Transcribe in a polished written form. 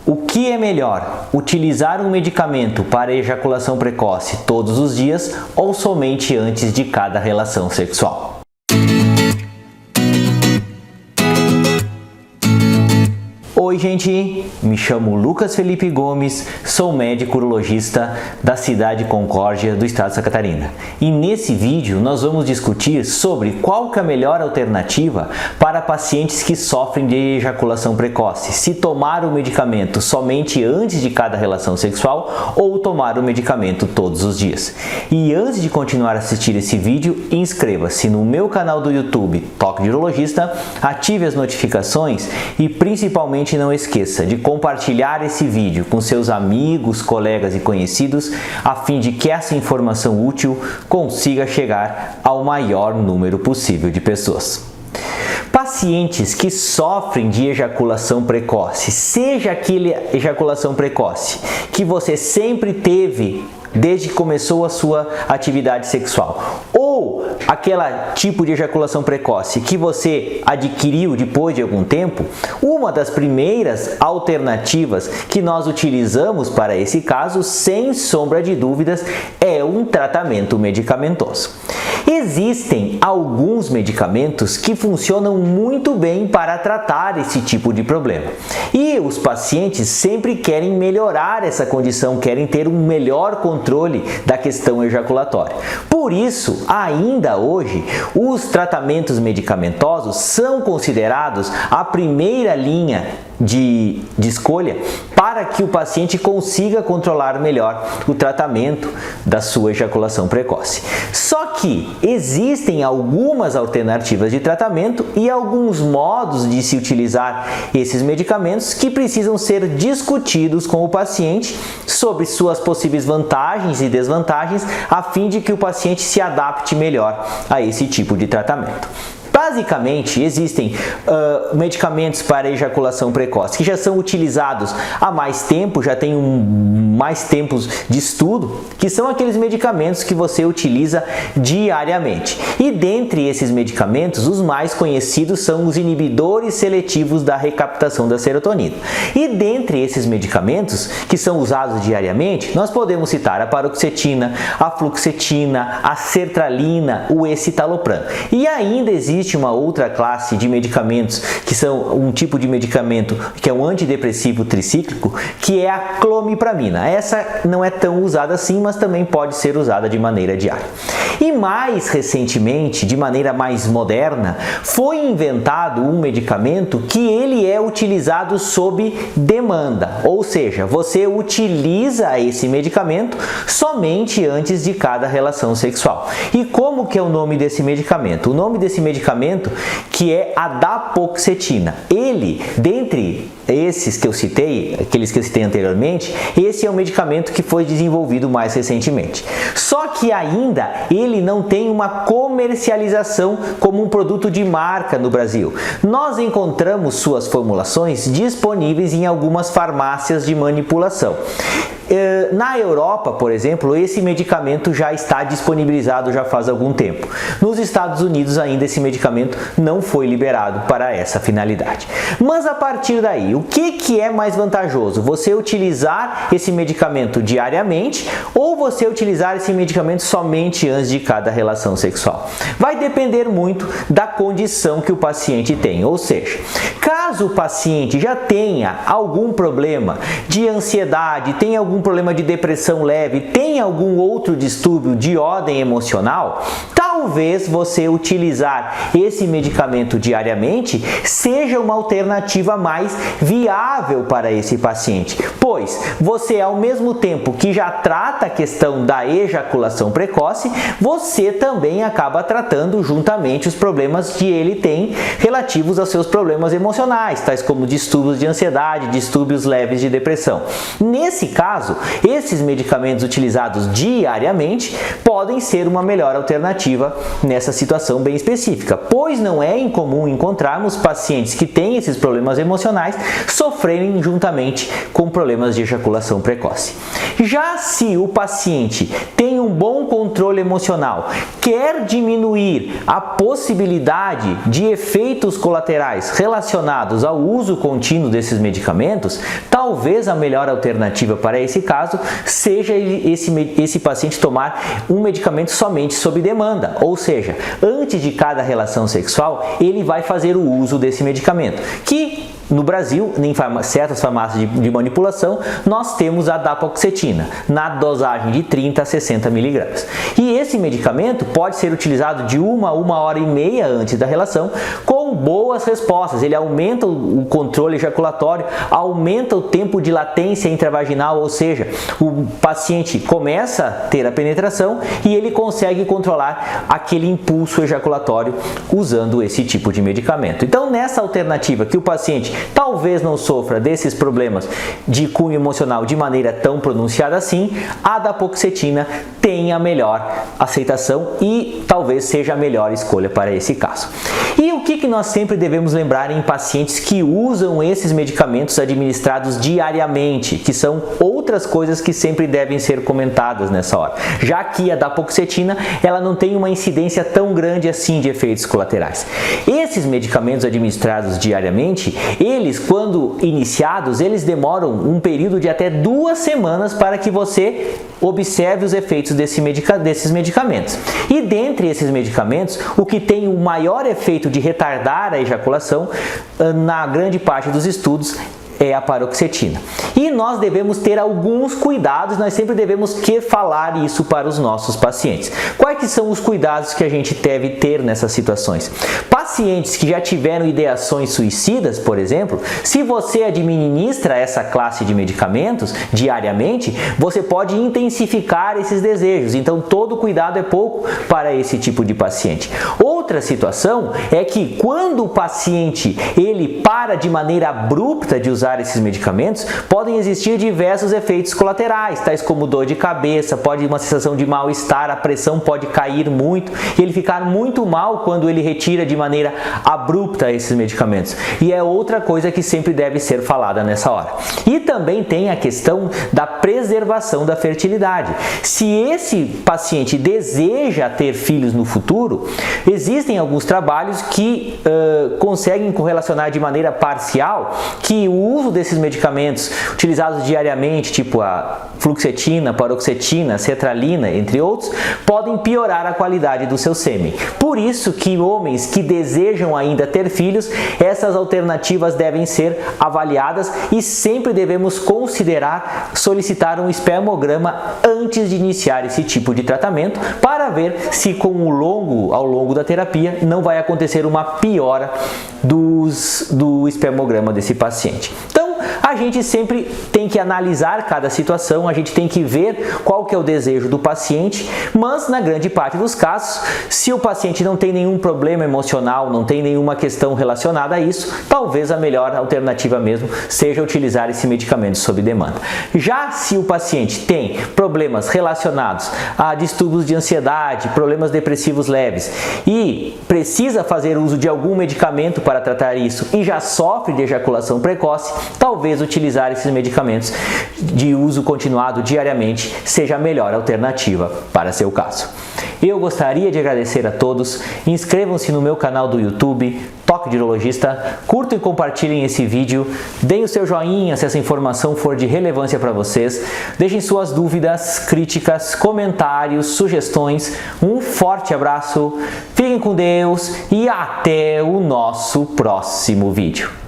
O que é melhor, utilizar um medicamento para ejaculação precoce todos os dias ou somente antes de cada relação sexual? Oi gente, me chamo Lucas Felipe Gomes, sou médico urologista da cidade de Concórdia do estado de Santa Catarina. E nesse vídeo nós vamos discutir sobre qual que é a melhor alternativa para pacientes que sofrem de ejaculação precoce, se tomar o medicamento somente antes de cada relação sexual ou tomar o medicamento todos os dias. E antes de continuar a assistir esse vídeo, inscreva-se no meu canal do YouTube, Toque de Urologista, ative as notificações e principalmente não esqueça de compartilhar esse vídeo com seus amigos, colegas e conhecidos, a fim de que essa informação útil consiga chegar ao maior número possível de pessoas. Pacientes que sofrem de ejaculação precoce, seja aquela ejaculação precoce que você sempre teve desde que começou a sua atividade sexual, ou aquele tipo de ejaculação precoce que você adquiriu depois de algum tempo, uma das primeiras alternativas que nós utilizamos para esse caso, sem sombra de dúvidas, é um tratamento medicamentoso. Existem alguns medicamentos que funcionam muito bem para tratar esse tipo de problema. E os pacientes sempre querem melhorar essa condição, querem ter um melhor controle da questão ejaculatória. Por isso, ainda hoje, os tratamentos medicamentosos são considerados a primeira linha de escolha para que o paciente consiga controlar melhor o tratamento da sua ejaculação precoce. Só que existem algumas alternativas de tratamento e alguns modos de se utilizar esses medicamentos que precisam ser discutidos com o paciente sobre suas possíveis vantagens e desvantagens, a fim de que o paciente se adapte melhor a esse tipo de tratamento. Basicamente, existem medicamentos para ejaculação precoce que já são utilizados há mais tempo, já tem mais tempos de estudo, que são aqueles medicamentos que você utiliza diariamente. E dentre esses medicamentos, os mais conhecidos são os inibidores seletivos da recaptação da serotonina. E dentre esses medicamentos que são usados diariamente, nós podemos citar a paroxetina, a fluoxetina, a sertralina, o escitalopram. E ainda existe uma outra classe de medicamentos que são um tipo de medicamento que é um antidepressivo tricíclico, que é a clomipramina. Essa não é tão usada assim, mas também pode ser usada de maneira diária. E mais recentemente, de maneira mais moderna, foi inventado um medicamento que ele é utilizado sob demanda, ou seja, você utiliza esse medicamento somente antes de cada relação sexual. E como que é o nome desse medicamento? O nome desse medicamento que é a daparoxetina. Ele, dentre esses que eu citei, aqueles que eu citei anteriormente, esse é um medicamento que foi desenvolvido mais recentemente. Só que ainda ele não tem uma comercialização como um produto de marca no Brasil. Nós encontramos suas formulações disponíveis em algumas farmácias de manipulação. Na Europa, por exemplo, esse medicamento já está disponibilizado já faz algum tempo. Nos Estados Unidos ainda esse medicamento não foi liberado para essa finalidade. Mas a partir daí, o que é mais vantajoso? Você utilizar esse medicamento diariamente ou você utilizar esse medicamento somente antes de cada relação sexual? Vai depender muito da condição que o paciente tem, ou seja, caso o paciente já tenha algum problema de ansiedade, tenha algum problema de depressão leve, tem algum outro distúrbio de ordem emocional, talvez você utilizar esse medicamento diariamente seja uma alternativa mais viável para esse paciente, pois você, ao mesmo tempo que já trata a questão da ejaculação precoce, você também acaba tratando juntamente os problemas que ele tem relativos aos seus problemas emocionais, tais como distúrbios de ansiedade, distúrbios leves de depressão. Nesse caso, esses medicamentos utilizados diariamente podem ser uma melhor alternativa nessa situação bem específica, pois não é incomum encontrarmos pacientes que têm esses problemas emocionais, sofrerem juntamente com problemas de ejaculação precoce. Já se o paciente tem um bom controle emocional, quer diminuir a possibilidade de efeitos colaterais relacionados ao uso contínuo desses medicamentos, talvez a melhor alternativa para esse caso seja esse paciente tomar um medicamento somente sob demanda, ou seja, antes de cada relação sexual, ele vai fazer o uso desse medicamento, que no Brasil, em certas farmácias de manipulação, nós temos a daparoxetina, na dosagem de 30 a 60 mg. E esse medicamento pode ser utilizado de 1 a 1h30 antes da relação, com boas respostas. Ele aumenta o controle ejaculatório, aumenta o tempo de latência intravaginal, ou seja, o paciente começa a ter a penetração e ele consegue controlar aquele impulso ejaculatório usando esse tipo de medicamento. Então, nessa alternativa que o paciente talvez não sofra desses problemas de cunho emocional de maneira tão pronunciada assim, a daparoxetina tem a melhor aceitação e talvez seja a melhor escolha para esse caso. E o que nós sempre devemos lembrar em pacientes que usam esses medicamentos administrados diariamente, que são outras coisas que sempre devem ser comentadas nessa hora, já que a daparoxetina ela não tem uma incidência tão grande assim de efeitos colaterais. Esses medicamentos administrados diariamente, eles, quando iniciados, eles demoram um período de até 2 semanas para que você observe os efeitos desses medicamentos. E dentre esses medicamentos, o que tem o maior efeito de retardar a ejaculação, na grande parte dos estudos, é a paroxetina. E nós devemos ter alguns cuidados, nós sempre devemos falar isso para os nossos pacientes. Quais que são os cuidados que a gente deve ter nessas situações? Pacientes que já tiveram ideações suicidas, por exemplo, se você administra essa classe de medicamentos diariamente, você pode intensificar esses desejos. Então, todo cuidado é pouco para esse tipo de paciente. Outra situação é que quando o paciente ele para de maneira abrupta de usar esses medicamentos, podem existir diversos efeitos colaterais, tais como dor de cabeça, pode uma sensação de mal-estar, a pressão pode cair muito e ele ficar muito mal quando ele retira de maneira abrupta esses medicamentos. E é outra coisa que sempre deve ser falada nessa hora. E também tem a questão da preservação da fertilidade. Se esse paciente deseja ter filhos no futuro, existem alguns trabalhos que conseguem correlacionar de maneira parcial que o uso desses medicamentos utilizados diariamente, tipo a fluoxetina, paroxetina, cetralina, entre outros, podem piorar a qualidade do seu sêmen. Por isso que homens que desejam ainda ter filhos, essas alternativas devem ser avaliadas e sempre devemos considerar solicitar um espermograma antes de iniciar esse tipo de tratamento para ver se ao longo da terapia não vai acontecer uma piora do espermograma desse paciente. Então, a gente sempre tem que analisar cada situação, a gente tem que ver qual que é o desejo do paciente, mas na grande parte dos casos, se o paciente não tem nenhum problema emocional, não tem nenhuma questão relacionada a isso, talvez a melhor alternativa mesmo seja utilizar esse medicamento sob demanda. Já se o paciente tem problemas relacionados a distúrbios de ansiedade, problemas depressivos leves e precisa fazer uso de algum medicamento para tratar isso e já sofre de ejaculação precoce, talvez utilizar esses medicamentos de uso continuado diariamente seja a melhor alternativa para seu caso. Eu gostaria de agradecer a todos, inscrevam-se no meu canal do YouTube, Toque de Urologista, curtam e compartilhem esse vídeo, deem o seu joinha se essa informação for de relevância para vocês, deixem suas dúvidas, críticas, comentários, sugestões, um forte abraço, fiquem com Deus e até o nosso próximo vídeo.